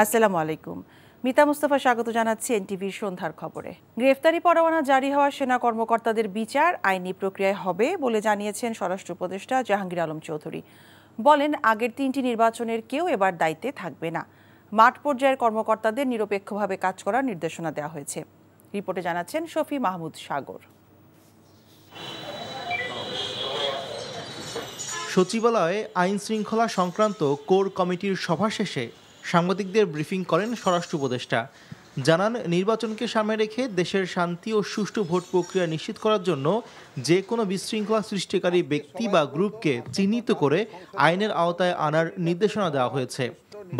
আসসালামু আলাইকুম। মিতা মুস্তাফা স্বাগত জানাচ্ছি এনটিভির সন্ধ্যার খবরে। গ্রেফতারি পরোয়ানা জারি হওয়া সেনা কর্মকর্তাদের বিচার আইনি প্রক্রিয়ায় হবে বলে জানিয়েছেন স্বরাষ্ট্র উপদেষ্টা জাহাঙ্গীর আলম চৌধুরী। বলেন, আগের 3টি নির্বাচনের কেউ এবার দায়িত্বে থাকবে না। মাঠ পর্যায়ের কর্মকর্তাদের নিরপেক্ষভাবে কাজ করার নির্দেশনা দেওয়া হয়েছে। রিপোর্টে জানাচ্ছেন শফি মাহমুদ সাগর। সচিবালয়ে আইন শৃঙ্খলা সংক্রান্ত কোর কমিটির সভা শেষে সাংবাদিকদের ব্রিফিং করেন স্বরাষ্ট্র উপদেষ্টা। জানান, নির্বাচনকে সামনে রেখে দেশের শান্তি ও সুষ্ঠু ভোট প্রক্রিয়া নিশ্চিত করার জন্য যে কোনো বিশৃঙ্খলা সৃষ্টিকারী ব্যক্তি বা গ্রুপকে চিহ্নিত করে আইনের আওতায় আনার নির্দেশনা দেওয়া হয়েছে।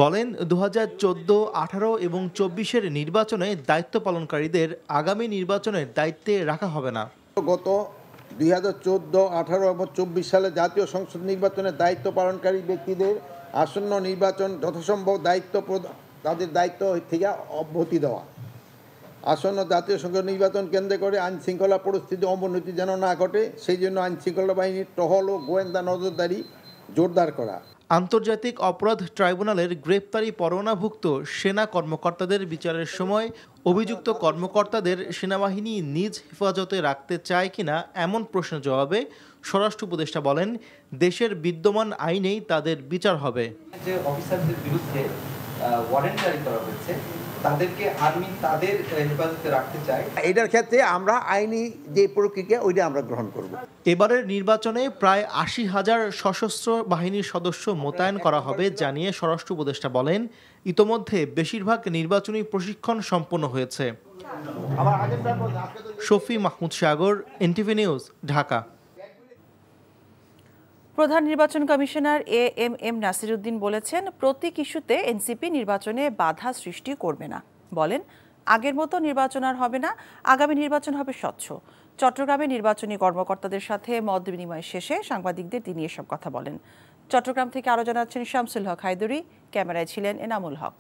বলেন, 2014, 18 এবং 24-এর নির্বাচনে দায়িত্ব পালনকারীদের আগামী নির্বাচনের দায়িত্বে রাখা হবে না। গত 2014, 18 এবং 24 সালে জাতীয় সংসদ নির্বাচনের দায়িত্ব পালনকারী ব্যক্তিদের আসন্ন নির্বাচন যথাসম্ভব তাদের দায়িত্ব থেকে অব্যাহতি দেওয়া। আসন্ন জাতীয় সংসদ নির্বাচন কেন্দ্র করে আইন শৃঙ্খলা পরিস্থিতি অবনতি যেন না ঘটে, সেই জন্য আইন শৃঙ্খলা বাহিনীর টহল ও গোয়েন্দা নজরদারি জোরদার করা। আন্তর্জাতিক অপরাধ ট্রাইব্যুনালের গ্রেপ্তারি পরোয়ানাভুক্ত সেনা কর্মকর্তাদের বিচারের সময় অভিযুক্ত কর্মকর্তাদের সেনাবাহিনী নিজ হেফাজতে রাখতে চায় কিনা এমন প্রশ্নের জবাবে স্বরাষ্ট্র উপদেষ্টা বলেন, দেশের বিদ্যমান আইনেই তাদের বিচার হবে। যে অফিসারদের বিরুদ্ধে ওয়ারেন্ট জারি করা হয়েছে, তাদেরকে আর্মি তাদের হেফাজতে রাখতে চায়। এটার ক্ষেত্রে আমরা আইনি যে প্রক্রিয়া ওইটা আমরা গ্রহণ করব। এবারের নির্বাচনে প্রায় 80,000 সশস্ত্র বাহিনীর সদস্য মোতায়েন করা হবে জানিয়ে স্বরাষ্ট্র উপদেষ্টা বলেন, ইতোমধ্যে বেশিরভাগ নির্বাচনী প্রশিক্ষণ সম্পন্ন হয়েছে। শফি মাহমুদ সাগর, এনটিভি নিউজ, ঢাকা। প্রধান নির্বাচন কমিশনার এএমএম নাসিরউদ্দিন বলেছেন, প্রতীক ইস্যুতে এনসিপি নির্বাচনে বাধা সৃষ্টি করবে না। বলেন, আগের মতো নির্বাচন আর হবে না, আগামী নির্বাচন হবে স্বচ্ছ। চট্টগ্রামে নির্বাচনী কর্মকর্তাদের সাথে মত বিনিময় শেষে সাংবাদিকদের তিনি এসব কথা বলেন। চট্টগ্রাম থেকে আরও জানাচ্ছেন শামসুল হক হায়দরি, ক্যামেরায় ছিলেন এনামুল হক।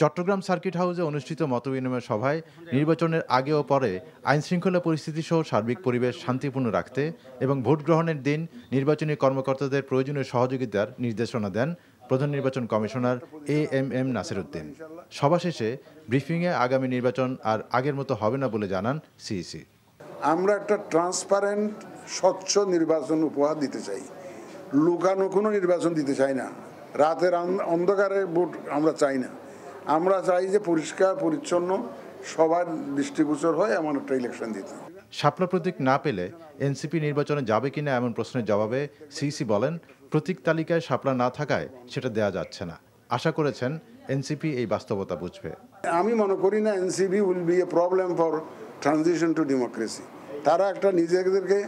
চট্টগ্রাম সার্কিট হাউসে অনুষ্ঠিত মতবিনিময় সভায় নির্বাচনের আগে ও পরে আইনশৃঙ্খলা পরিস্থিতি সহ সার্বিক পরিবেশ শান্তিপূর্ণ রাখতে এবং ভোট গ্রহণের দিন নির্বাচনী কর্মকর্তাদের প্রয়োজনীয় সহযোগিতার নির্দেশনা দেন প্রধান নির্বাচন কমিশনার এএমএম নাসিরউদ্দিন। সভা শেষে ব্রিফিংয়ে আগামী নির্বাচন আর আগের মতো হবে না বলে জানান সিইসি। আমরা একটা ট্রান্সপারেন্ট স্বচ্ছ নির্বাচন উপহার দিতে চাই, লুকানো কোনো নির্বাচন দিতে চাই না, রাতের অন্ধকারে ভোট আমরা চাই না। আমরা চাই যে পরিষ্কার পরিচ্ছন্ন সবার দৃষ্টিগোচর হয় এমন একটা ইলেকশন দিতে। শাপলা প্রতীক না পেলে এনসিপি নির্বাচনে যাবে কিনা এমন প্রশ্নের জবাবে সিইসি বলেন, প্রতীক তালিকায় শাপলা না থাকায় সেটা দেয়া যাচ্ছে না। আশা করেছেন এনসিপি এই বাস্তবতা বুঝবে। আমি মনে করি না NCP will B A problem for transition two democracy. তারা একটা নিজেদেরকে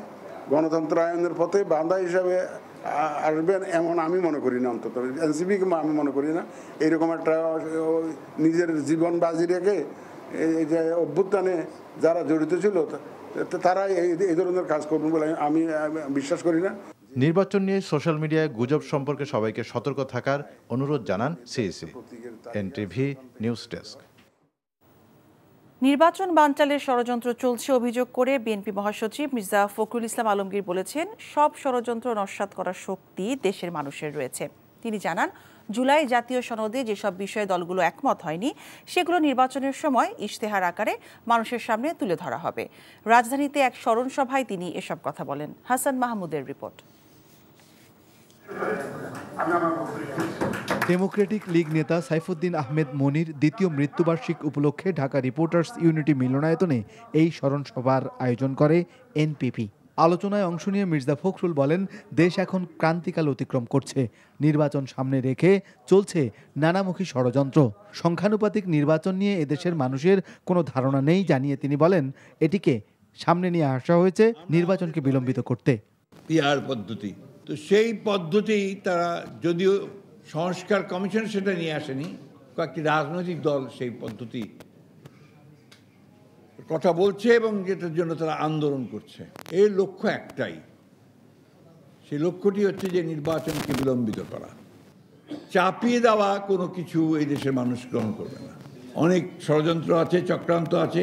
গণতন্ত্রায়নের পথে বাধা হিসাবে আসবেন এমন আমি মনে করি না। অন্তত এনসিপিকে আমি মনে করি না এরকম একটা নিজের জীবন বাজি রেখে এই যে অভ্যুত্থানে যারা জড়িত ছিল তারা এই ধরনের কাজ করবেন বলে আমি বিশ্বাস করি না। নির্বাচন নিয়ে সোশ্যাল মিডিয়ায় গুজব সম্পর্কে সবাইকে সতর্ক থাকার অনুরোধ জানান সিইসি। NTV news desk. নির্বাচন বানচালের ষড়যন্ত্র চলছে অভিযোগ করে বিএনপি মহাসচিব মির্জা ফখরুল ইসলাম আলমগীর বলেছেন, সব ষড়যন্ত্র নস্যাৎ করার শক্তি দেশের মানুষের রয়েছে। তিনি জানান, জুলাই জাতীয় সনদে যেসব বিষয়ে দলগুলো একমত হয়নি সেগুলো নির্বাচনের সময় ইশতেহার আকারে মানুষের সামনে তুলে ধরা হবে। রাজধানীতে এক স্মরণ সভায় তিনি এসব কথা বলেন। হাসান মাহমুদের রিপোর্ট। ডেমোক্রেটিক লীগ নেতা সাইফুদ্দিন আহমেদ মনির দ্বিতীয় মৃত্যুবার্ষিক উপলক্ষে ঢাকা রিপোর্টার্স ইউনিটি মিলনায়তনে এই স্মরণ সভার আয়োজন করে এনপিপি। আলোচনায় অংশ নিয়ে মির্জা ফখরুল বলেন, দেশ এখন ক্রান্তিকাল অতিক্রম করছে। নির্বাচন সামনে রেখে চলছে নানামুখী ষড়যন্ত্র। সংখ্যানুপাতিক নির্বাচন নিয়ে এদেশের মানুষের কোনো ধারণা নেই জানিয়ে তিনি বলেন, এটিকে সামনে নিয়ে আসা হয়েছে নির্বাচনকে বিলম্বিত করতে। পিআর পদ্ধতি, তো সেই পদ্ধতি তারা যদিও সংস্কার কমিশন সেটা নিয়ে আসেনি, কয়েকটি রাজনৈতিক দল সেই পদ্ধতি কথা বলছে এবং যেটার জন্য তারা আন্দোলন করছে। এর লক্ষ্য একটাই, সেই লক্ষ্যটি হচ্ছে যে নির্বাচনকে বিলম্বিত করা, চাপিয়ে দেওয়া কোনো কিছু এই দেশের মানুষ গ্রহণ করবে না। অনেক ষড়যন্ত্র আছে, চক্রান্ত আছে,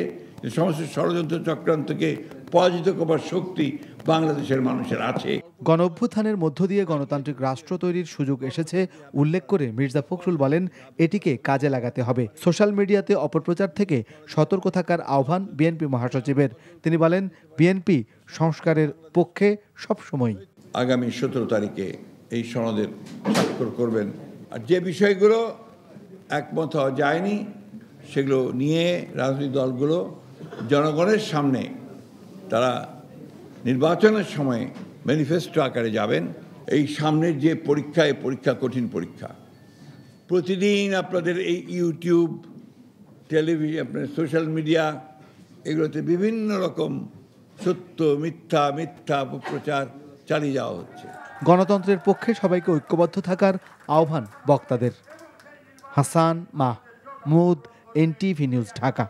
সমস্ত ষড়যন্ত্র চক্রান্তকে পরাজিত করবার শক্তি বাংলাদেশের মানুষের আছে। গণঅভ্যুত্থানের মধ্য দিয়ে গণতান্ত্রিক রাষ্ট্র তৈরির সুযোগ এসেছে উল্লেখ করে মির্জা ফখরুল বলেন, এটিকে কাজে লাগাতে হবে। সোশ্যাল মিডিয়াতে অপপ্রচার থেকে সতর্ক থাকার আহ্বান বিএনপি মহাসচিবের। তিনি বলেন, বিএনপি সংস্কারের পক্ষে সবসময়। আগামী 17 তারিখে এই সনদের স্বাক্ষর করবেন। আর যে বিষয়গুলো একমত হওয়া যায়নি সেগুলো নিয়ে রাজনৈতিক দলগুলো জনগণের সামনে তারা নির্বাচনের সময় ম্যানিফেস্টো আকারে যাবেন। এই সামনের যে পরীক্ষা, এই পরীক্ষা কঠিন পরীক্ষা। প্রতিদিন আপনাদের এই ইউটিউব, টেলিভিশন, আপনার সোশ্যাল মিডিয়া, এগুলোতে বিভিন্ন রকম সত্য মিথ্যা অপপ্রচার চালিয়ে যাওয়া হচ্ছে। গণতন্ত্রের পক্ষে সবাইকে ঐক্যবদ্ধ থাকার আহ্বান বক্তাদের। Hasan Mahmud, NTV news, Dhaka.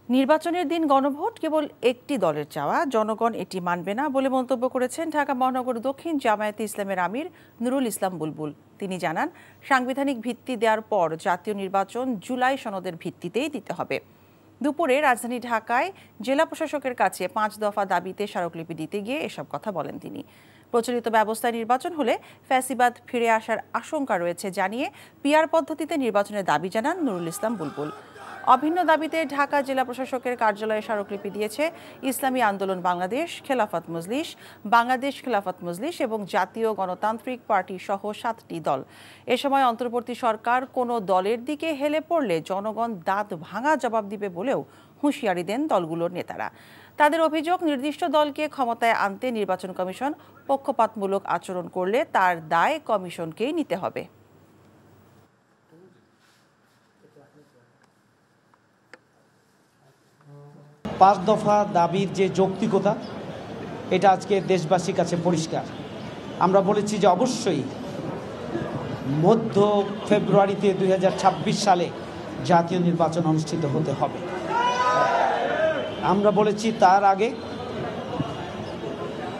নির্বাচনের দিন গণভোট কেবল একটি দলের চাওয়া, জনগণ এটি মানবে না বলে মন্তব্য করেছেন ঢাকা মহানগর দক্ষিণ জামায়াতে ইসলামের আমির নুরুল ইসলাম বুলবুল। তিনি জানান, সাংবিধানিক ভিত্তি দেওয়ার পর জাতীয় নির্বাচন জুলাই সনদের ভিত্তিতেই দিতে হবে। দুপুরে রাজধানী ঢাকায় জেলা প্রশাসকের কাছে 5 দফা দাবিতে স্মারকলিপি দিতে গিয়ে এসব কথা বলেন তিনি। প্রচলিত ব্যবস্থায় নির্বাচন হলে ফ্যাসিবাদ ফিরে আসার আশঙ্কা রয়েছে জানিয়ে পিআর পদ্ধতিতে নির্বাচনের দাবি জানান নুরুল ইসলাম বুলবুল। অভিন্ন দাবিতে ঢাকা জেলা প্রশাসকের কার্যালয়ে স্মারকলিপি দিয়েছে ইসলামী আন্দোলন বাংলাদেশ, খেলাফত মজলিস, বাংলাদেশ খেলাফত মজলিস এবং জাতীয় গণতান্ত্রিক পার্টি সহ 7টি দল। এ সময় অন্তর্বর্তী সরকার কোনো দলের দিকে হেলে পড়লে জনগণ দাঁত ভাঙা জবাব দিবে বলেও হুঁশিয়ারি দেন দলগুলোর নেতারা। তাদের অভিযোগ, নির্দিষ্ট দলকে ক্ষমতায় আনতে নির্বাচন কমিশন পক্ষপাতমূলক আচরণ করলে তার দায় কমিশনকেই নিতে হবে। পাঁচ দফা দাবির যে যৌক্তিকতা, এটা আজকে দেশবাসীর কাছে পরিষ্কার। আমরা বলেছি যে অবশ্যই মধ্য ফেব্রুয়ারিতে 2026 সালে জাতীয় নির্বাচন অনুষ্ঠিত হতে হবে। আমরা বলেছি তার আগে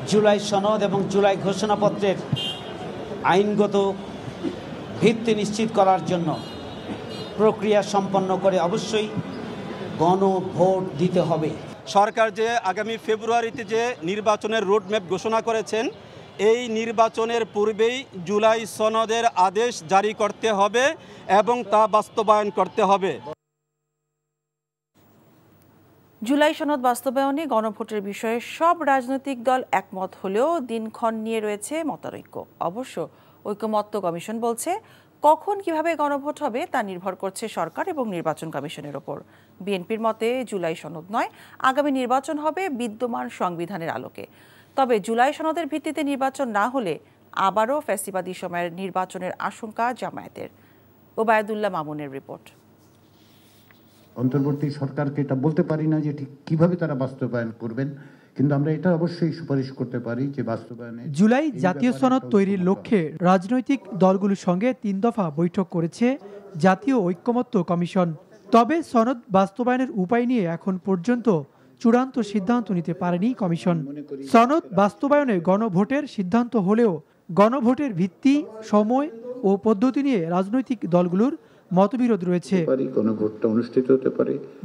জুলাই সনদ এবং জুলাই ঘোষণাপত্রের আইনগত ভিত্তি নিশ্চিত করার জন্য প্রক্রিয়া সম্পন্ন করে অবশ্যই গণভোট দিতে হবে। সরকার যে আগামী ফেব্রুয়ারিতে যে নির্বাচনের রোডম্যাপ ঘোষণা করেছেন, এই নির্বাচনের পূর্বেই জুলাই সনদের আদেশ জারি করতে হবে এবং তা বাস্তবায়ন করতে হবে। জুলাই সনদ বাস্তবায়নে গণভোটের বিষয়ে সব রাজনৈতিক দল একমত হলেও দিনক্ষণ নিয়ে রয়েছে মতানৈক্য। অবশ্য ঐকমত্য কমিশন বলছে, কখন কিভাবে গণভোট হবে তা নির্ভর করছে সরকার এবং নির্বাচন কমিশনের ওপর। বিএনপির মতে জুলাই সনদ নয়, আগামী নির্বাচন হবে বিদ্যমান সংবিধানের আলোকে। তবে জুলাই সনদের ভিত্তিতে নির্বাচন না হলে আবারও ফ্যাসিবাদী সময়ের নির্বাচনের আশঙ্কা জামায়াতের। ওবায়দুল্লাহ মামুনের রিপোর্ট। অন্তর্বর্তী সরকারকে এটা বলতে পারি না যে ঠিক কিভাবে তারা বাস্তবায়ন করবেন, কিন্তু আমরা এটা অবশ্যই সুপারিশ করতে পারি যে বাস্তবায়নে জুলাই জাতীয় সনদ তৈরির লক্ষ্যে রাজনৈতিক দলগুলোর সঙ্গে 3 দফা বৈঠক করেছে জাতীয় ঐকমত্য কমিশন। তবে সনদ বাস্তবায়নের উপায় নিয়ে এখন পর্যন্ত চূড়ান্ত সিদ্ধান্ত নিতে পারেনি কমিশন। সনদ বাস্তবায়নে গণভোটের সিদ্ধান্ত হলেও গণভোটের ভিত্তি, সময় ও পদ্ধতি নিয়ে রাজনৈতিক দলগুলোর মতবিরোধ রয়েছে।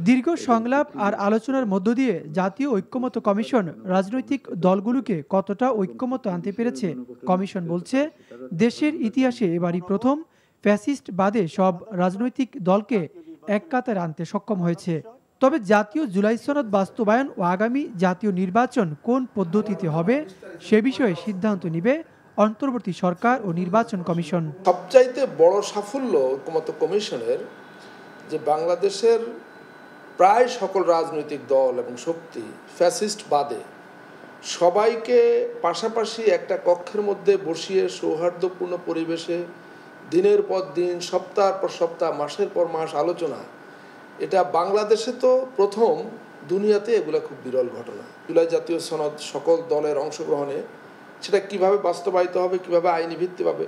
দীর্ঘ সংলাপ আর আলোচনার মধ্য দিয়ে জাতীয় ঐকমত্য কমিশন রাজনৈতিক দলগুলোকে কতটা ঐকমত্য আনতে পেরেছে। কমিশন বলছে, দেশের ইতিহাসে এবারই প্রথম ফ্যাসিস্ট বাদে সব রাজনৈতিক দলকে এক কাতারে আনতে সক্ষম হয়েছে। তবে জাতীয় জুলাই সনদ বাস্তবায়ন ও আগামী জাতীয় নির্বাচন কোন পদ্ধতিতে হবে সে বিষয়ে সিদ্ধান্ত নেবে অন্তর্বর্তী সরকার ও নির্বাচন কমিশন। সবচাইতে বড় সাফল্য ঐকমত্য কমিশনের যে বাংলাদেশের প্রায় সকল রাজনৈতিক দল এবং শক্তি ফ্যাসিস্ট বাদে সবাইকে পাশাপাশি একটা কক্ষের মধ্যে বসিয়ে সৌহার্দ্যপূর্ণ পরিবেশে দিনের পর দিন, সপ্তাহ পর সপ্তাহ, মাসের পর মাস আলোচনা, এটা বাংলাদেশে তো প্রথম, দুনিয়াতে এগুলো খুব বিরল ঘটনা। জুলাই জাতীয় সনদ সকল দলের অংশগ্রহণে সেটা কিভাবে বাস্তবায়িত হবে, কিভাবে আইনি ভিত্তি পাবে,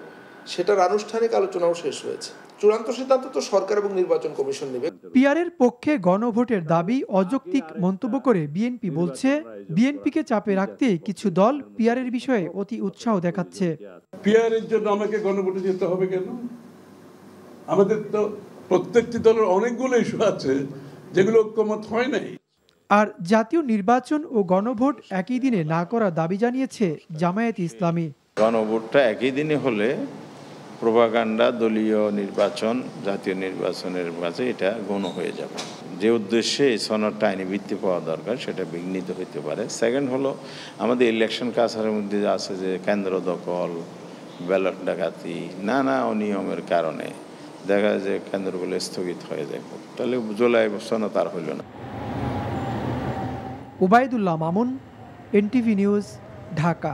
সেটার আনুষ্ঠানিক আলোচনাও শেষ হয়েছে। চূড়ান্ত সিদ্ধান্ত তো সরকার এবং নির্বাচন কমিশন নেবে। পিআরের পক্ষে গণভোটের দাবি অযৌক্তিক মন্তব্য করে বিএনপি বলছে, বিএনপিকে চাপে রাখতে কিছু দল পিআরের বিষয়ে অতি উৎসাহ দেখাচ্ছে। পিআরের জন্য আমাকে গণভোটে যেতে হবে কেন? আমাদের তো প্রত্যেকটি দলের অনেকগুলো ইস্যু আছে যেগুলো ঐকমত হয় নাই। আর জাতীয় নির্বাচন ও গণভোট একই দিনে না করার দাবি জানিয়েছে জামায়াত ইসলামী। গণভোটটা একই দিনে হলে প্রোপাগান্ডা দলীয় নির্বাচন জাতীয় নির্বাচনের মাঝে এটা গণ হয়ে যাবে। যে উদ্দেশ্যে এই সনদটা আইনি ভিত্তি পাওয়া দরকার সেটা বিঘ্নিত হতে পারে। সেকেন্ড হলো আমাদের ইলেকশন কালচারের মধ্যে আছে যে কেন্দ্র দখল, ব্যালট ডাকাতি, নানা অনিয়মের কারণে দেখা যায় যে কেন্দ্রগুলো স্থগিত হয়ে যায়। তাহলে জুলাই সনদ আর হইল না। Obaidullah Mamun, NTV news, Dhaka.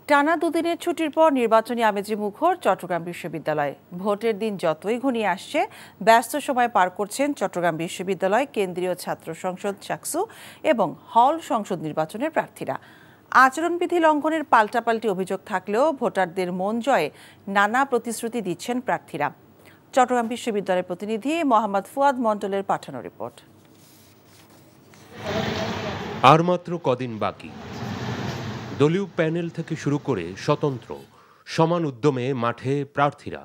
টানা দুদিনের ছুটির পর নির্বাচনী আমেজে মুখর চট্টগ্রাম বিশ্ববিদ্যালয়। ভোটের দিন যতই ঘনিয়ে আসছে, ব্যস্ত সময় পার করছেন চট্টগ্রাম বিশ্ববিদ্যালয় কেন্দ্রীয় ছাত্র সংসদ চাকসু এবং হল সংসদ নির্বাচনের প্রার্থীরা। আচরণবিধি লঙ্ঘনের পাল্টাপাল্টি অভিযোগ থাকলেও ভোটারদের মন জয়ে নানা প্রতিশ্রুতি দিচ্ছেন প্রার্থীরা। চট্টগ্রাম বিশ্ববিদ্যালয়ের প্রতিনিধি মোহাম্মদ ফুয়াদ মন্ডলের পাঠানো রিপোর্ট। আর মাত্র কদিন বাকি। দলীয় প্যানেল থেকে শুরু করে স্বতন্ত্র সমান উদ্যমে মাঠে প্রার্থীরা।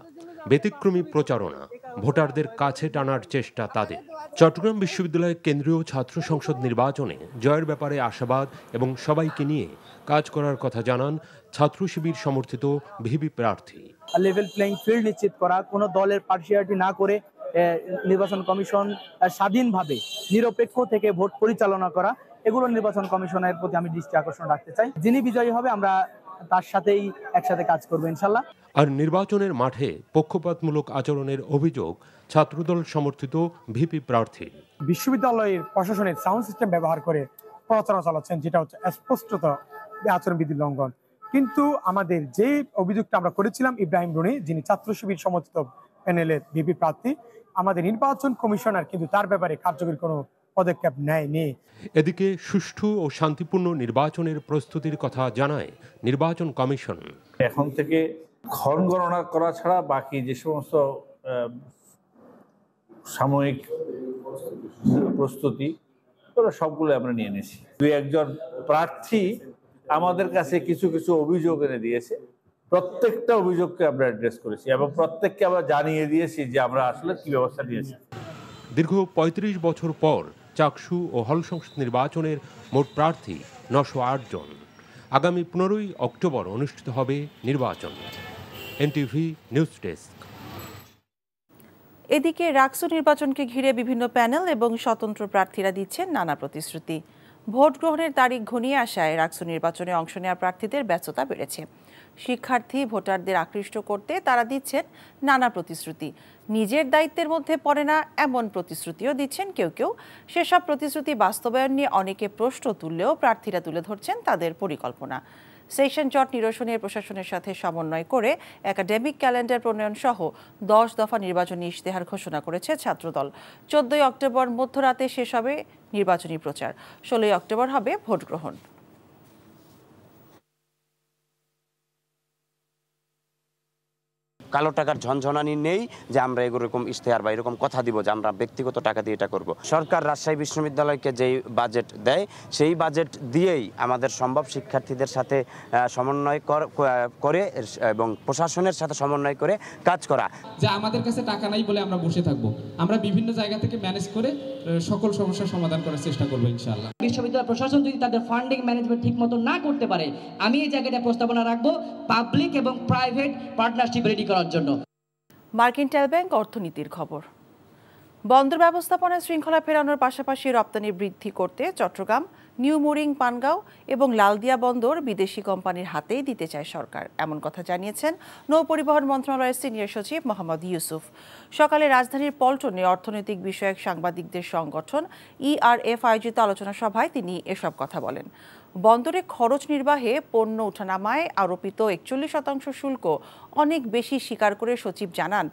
ব্যতিক্রমী প্রচারণা, ভোটারদের কাছে টানার চেষ্টা তাদের। চট্টগ্রাম বিশ্ববিদ্যালয়ের কেন্দ্রীয় ছাত্র সংসদ নির্বাচনে জয়ের ব্যাপারে আশাবাদ এবং সবাইকে নিয়ে কাজ করার কথা জানান ছাত্র শিবির সমর্থিত ভিপি প্রার্থী। লেভেল প্লেইং ফিল্ড নিশ্চিত করা, কোনো দলের পার্সিয়ালিটি না করে নির্বাচন কমিশন স্বাধীনভাবে নিরপেক্ষ থেকে ভোট পরিচালনা করা, এগুলো নির্বাচন কমিশনের প্রতি আমি দৃষ্টি আকর্ষণ রাখতে চাই। যিনি বিজয়ী হবে আমরা তার সাথেই একসাথে কাজ করবো ইনশাল্লাহ। আর নির্বাচনের মাঠে পক্ষপাতমূলক আচরণের অভিযোগ ছাত্রদল সমর্থিত ভিপি প্রার্থী। বিশ্ববিদ্যালয়ের প্রশাসনের সাউন্ড সিস্টেম ব্যবহার করে প্রচারণা চালাচ্ছেন, যেটা হচ্ছে স্পষ্টত আচরণবিধি লঙ্ঘন। কিন্তু আমাদের যে অভিযোগটা আমরা করেছিলাম, ইব্রাহিম রনি যিনি ছাত্র শিবির সমর্থিত প্যানেলের ভিপি প্রার্থী, আমাদের নির্বাচন কমিশনার কিন্তু তার ব্যাপারে কার্যকরী কোনো পদক্ষেপ নেয়নি। এদিকে সুষ্ঠু ও শান্তিপূর্ণ নির্বাচনের প্রস্তুতির কথা জানায় নির্বাচন কমিশন। এখন থেকে ক্ষণ গণনা করা ছাড়া বাকি যে সমস্ত সাময়িক প্রস্তুতি ওরা সবগুলো আমরা নিয়ে নিয়েছি। দুই একজন প্রার্থী আমাদের কাছে কিছু কিছু অভিযোগ এনে দিয়েছে, প্রত্যেকটা অভিযোগকে আমরা অ্যাড্রেস করেছি এবং প্রত্যেককে আমরা জানিয়ে দিয়েছি যে আমরা আসলে কি ব্যবস্থা নিয়েছি। দীর্ঘ ৩৫ বছর পর চাকসু ও হল সংসদ নির্বাচনের মোট প্রার্থী ৯০৮ জন। আগামী ১৫ই অক্টোবর অনুষ্ঠিত হবে নির্বাচন। NTV news desk. এদিকে রাকসু নির্বাচনকে ঘিরে বিভিন্ন প্যানেল এবং স্বতন্ত্র প্রার্থীরা দিচ্ছেন নানা প্রতিশ্রুতি। ভোট গ্রহণের তারিখ ঘনিয়ে আসায় রাকসু নির্বাচনে অংশ নেওয়া প্রার্থীদের ব্যস্ততা বেড়েছে। শিক্ষার্থী ভোটারদের আকৃষ্ট করতে তারা দিচ্ছেন নানা প্রতিশ্রুতি। নিজের দায়িত্বের মধ্যে পড়ে না এমন প্রতিশ্রুতিও দিচ্ছেন কেউ কেউ। সেসব প্রতিশ্রুতি বাস্তবায়ন নিয়ে অনেকে প্রশ্ন তুললেও প্রার্থীরা তুলে ধরছেন তাদের পরিকল্পনা। সেশন জট নিরসনের প্রশাসনের সাথে সমন্বয় করে একাডেমিক ক্যালেন্ডার প্রণয়ন সহ 10 দফা নির্বাচনী ইশতেহার ঘোষণা করেছে ছাত্রদল। 14ই অক্টোবর মধ্যরাতে শেষ হবে নির্বাচনী প্রচার, 16ই অক্টোবর হবে ভোট গ্রহণ। কালো টাকার ঝনঝনানি নেই যে আমরা এরকম ইশতেহার বা এরকম কথা দিব যে আমরা ব্যক্তিগত টাকা দিয়ে এটা করব। সরকার রাজশাহী বিশ্ববিদ্যালয়কে যেই বাজেট দেয় সেই বাজেট দিয়েই আমাদের সম্ভব শিক্ষার্থীদের সাথে সমন্বয় করে এবং প্রশাসনের সাথে সমন্বয় করে কাজ করা। যে আমাদের কাছে টাকা নাই বলে আমরা বসে থাকবো, আমরা বিভিন্ন জায়গা থেকে ম্যানেজ করে সকল সমস্যার সমাধান করার চেষ্টা করবো ইনশাআল্লাহ। বিশ্ববিদ্যালয় প্রশাসন যদি তাদের ফান্ডিং ম্যানেজমেন্ট ঠিক মতো না করতে পারে, আমি এই জায়গাটা প্রস্তাবনা রাখবো পাবলিক এবং প্রাইভেট পার্টনারশিপ রেডি করার জন্য। মার্কিন টেল ব্যাংক অর্থনীতির খবর। বন্দর ব্যবস্থাপনায় শৃঙ্খলা ফেরানোর পাশাপাশি রপ্তানি বৃদ্ধি করতে চট্টগ্রাম, নিউ মুরিং, পানগাঁও এবং লালদিয়া বন্দর বিদেশি কোম্পানির হাতেই দিতে চায় সরকার, এমন কথা জানিয়েছেন নৌ পরিবহন মন্ত্রণালয়ের সিনিয়র সচিব মোহাম্মদ ইউসুফ। সকালে রাজধানীর পল্টনে অর্থনৈতিক বিষয়ক সাংবাদিকদের সংগঠন ERF আয়োজিত আলোচনা সভায় তিনি এসব কথা বলেন। বন্দরে খরচ নির্বাহে পণ্য ওঠানামায় আরোপিত 41% শুল্ক অনেক বেশি স্বীকার করে সচিব জানান,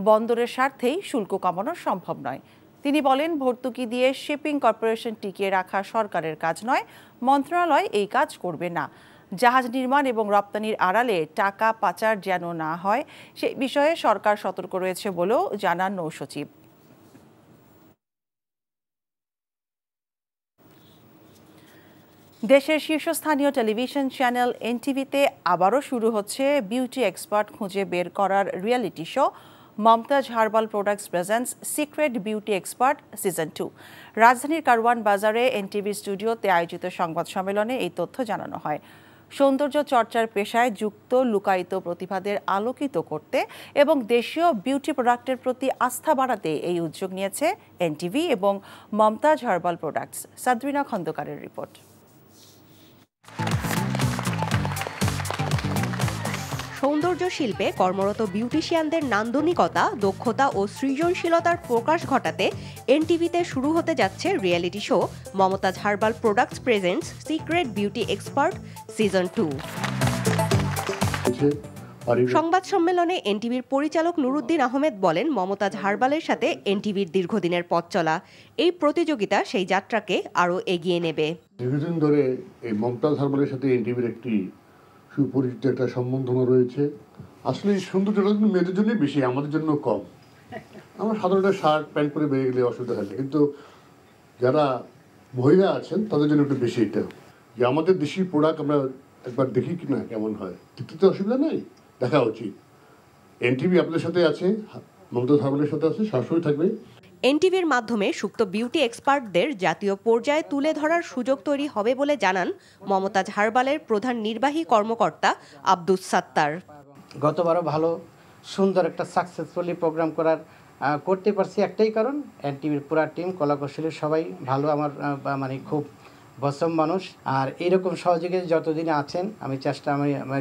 বন্দরের স্বার্থেই শুল্ক কমানো সম্ভব নয়। তিনি বলেন, ভর্তুকি দিয়ে শিপিং কর্পোরেশন টিকিয়ে রাখা সরকারের কাজ নয়, মন্ত্রণালয় এই কাজ করবে না। জাহাজ নির্মাণ এবং রপ্তানির আড়ালে টাকা পাচার যেন না হয় সেই বিষয়ে সরকার সতর্ক রয়েছে বলেও জানান নৌ সচিব। দেশের শীর্ষস্থানীয় টেলিভিশন চ্যানেল এনটিভিতে আবারও শুরু হচ্ছে বিউটি এক্সপার্ট খুঁজে বের করার reality show Momtaz herbal products presents secret beauty expert season 2। রাজধানীর কারওয়ান বাজারে এনটিভি স্টুডিওতে আয়োজিত সংবাদ সম্মেলনে এই তথ্য জানানো হয়। সৌন্দর্য চর্চার পেশায় যুক্ত লুকায়িত প্রতিভাদের আলোকিত করতে এবং দেশীয় বিউটি প্রোডাক্টের প্রতি আস্থা বাড়াতে এই উদ্যোগ নিয়েছে এনটিভি এবং মমতাজ হার্বাল প্রোডাক্টস। সাদরিনা খন্দকারের রিপোর্ট। সৌন্দর্য শিল্পে কর্মরত বিউটিশিয়ানদের নান্দনিকতা, দক্ষতা ও সৃজনশীলতার প্রকাশ ঘটাতে এনটিভিতে শুরু হতে যাচ্ছে reality show Momtaz herbal products presents secret beauty expert season 2। সংবাদ সম্মেলনে এনটিভির পরিচালক নুরুদ্দিন আহমেদ বলেন, মমতাজ হার্বালের সাথে এনটিভির দীর্ঘদিনের পথ চলা। এই প্রতিযোগিতা সেই যাত্রাকে আরও এগিয়ে নেবে। দীর্ঘদিন ধরে এই মমতাজ হার্বালের সাথে এনটিভির একটি সুপরিচিত একটা সম্বন্ধনা রয়েছে। আসলে এই সৌন্দর্যটা কিন্তু মেয়েদের জন্যই বেশি, আমাদের জন্য কম। আমরা সাধারণত শার্ট প্যান্ট পরে বেরিয়ে গেলে অসুবিধা হয় না, কিন্তু যারা মহিলা আছেন তাদের জন্য একটু বেশি এটা, যে আমাদের দেশি প্রোডাক্ট আমরা একবার দেখি কি না কেমন হয়, দেখতে তো অসুবিধা নেই, দেখা উচিত। এনটিভি আপনাদের সাথে আছে, মমতাজ হার্বালের সাথে আছে, সবসময় থাকবে। এনটিভির মাধ্যমে সুপ্ত বিউটি এক্সপার্টদের জাতীয় পর্যায়ে তুলে ধরার সুযোগ তৈরি হবে বলে জানান মমতাজ হার্বালের প্রধান নির্বাহী কর্মকর্তা আব্দুস সাত্তার। গতবারও ভালো সুন্দর একটা সাকসেসফুলি প্রোগ্রাম করতে পারছি একটাই কারণ, এনটিভির পুরা টিম কলাকৌশলী সবাই ভালো, আমার মানে খুব বসম মানুষ। আর এইরকম সহযোগী যতদিন আছেন আমি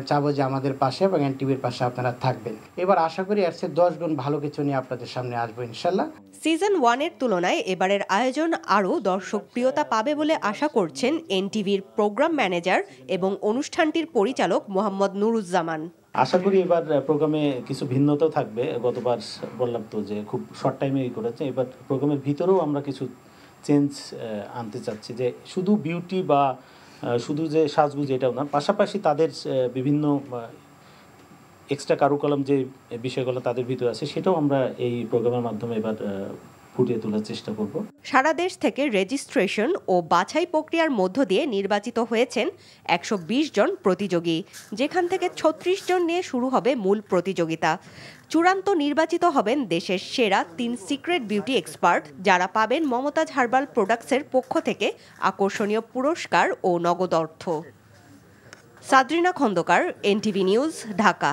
চাবো যে আমাদের পাশে এবং এনটিভির পাশে আপনারা থাকবেন। এবার আশা করি এর চেয়ে 10 গুণ ভালো কিছু নিয়ে আপনাদের সামনে আসবো ইনশাল্লাহ। সিজন 1-এর তুলনায় এবারের আয়োজন আরও দর্শকপ্রিয়তা পাবে বলে আশা করছেন এনটিভির প্রোগ্রাম ম্যানেজার এবং অনুষ্ঠানটির পরিচালক মোহাম্মদ নুরুজ্জামান। আশা করি এবার প্রোগ্রামে কিছু ভিন্নতা থাকবে। গতবার বললাম তো যে খুব শর্ট টাইমে করেছে, এবার প্রোগ্রামের ভিতরেও আমরা কিছু চেঞ্জ আনতে চাচ্ছি, যে শুধু বিউটি বা শুধু যে সাজগুজ এটাও না, পাশাপাশি তাদের বিভিন্ন এক্সট্রা কারুকলাম যে বিষয়গুলো তাদের ভিতরে আছে সেটাও আমরা এই প্রোগ্রামের মাধ্যমে এবার ফুটিয়ে তোলার চেষ্টা করব। সারা দেশ থেকে রেজিস্ট্রেশন ও বাছাই প্রক্রিয়ার মধ্য দিয়ে নির্বাচিত হয়েছেন 120 জন প্রতিযোগী, যেখান থেকে 36 জন নিয়ে শুরু হবে মূল প্রতিযোগিতা। চূড়ান্ত নির্বাচিত হবেন দেশের সেরা 3 সিক্রেট বিউটি এক্সপার্ট, যারা পাবেন মমতাজ হার্বাল প্রোডাক্টসের পক্ষ থেকে আকর্ষণীয় পুরস্কার ও নগদ অর্থ। সাদরিনা খন্দকার, এনটিভি নিউজ, ঢাকা।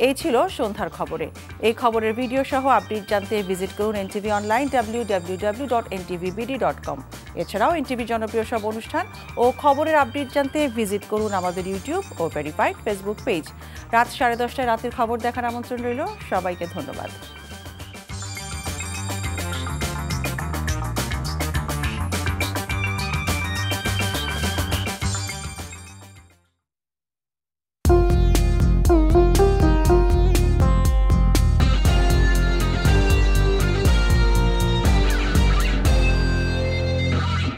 এই ছিল সন্ধ্যার খবরে। এই খবরের ভিডিও সহ আপডেট জানতে ভিজিট করুন এনটিভি অনলাইন www.ntvbd.com। এছাড়াও এনটিভি জনপ্রিয় সব অনুষ্ঠান ও খবরের আপডেট জানতে ভিজিট করুন আমাদের ইউটিউব ও ভেরিফাইড ফেসবুক পেজ। রাত 10:30টায় রাতের খবর দেখার আমন্ত্রণ রইল। সবাইকে ধন্যবাদ।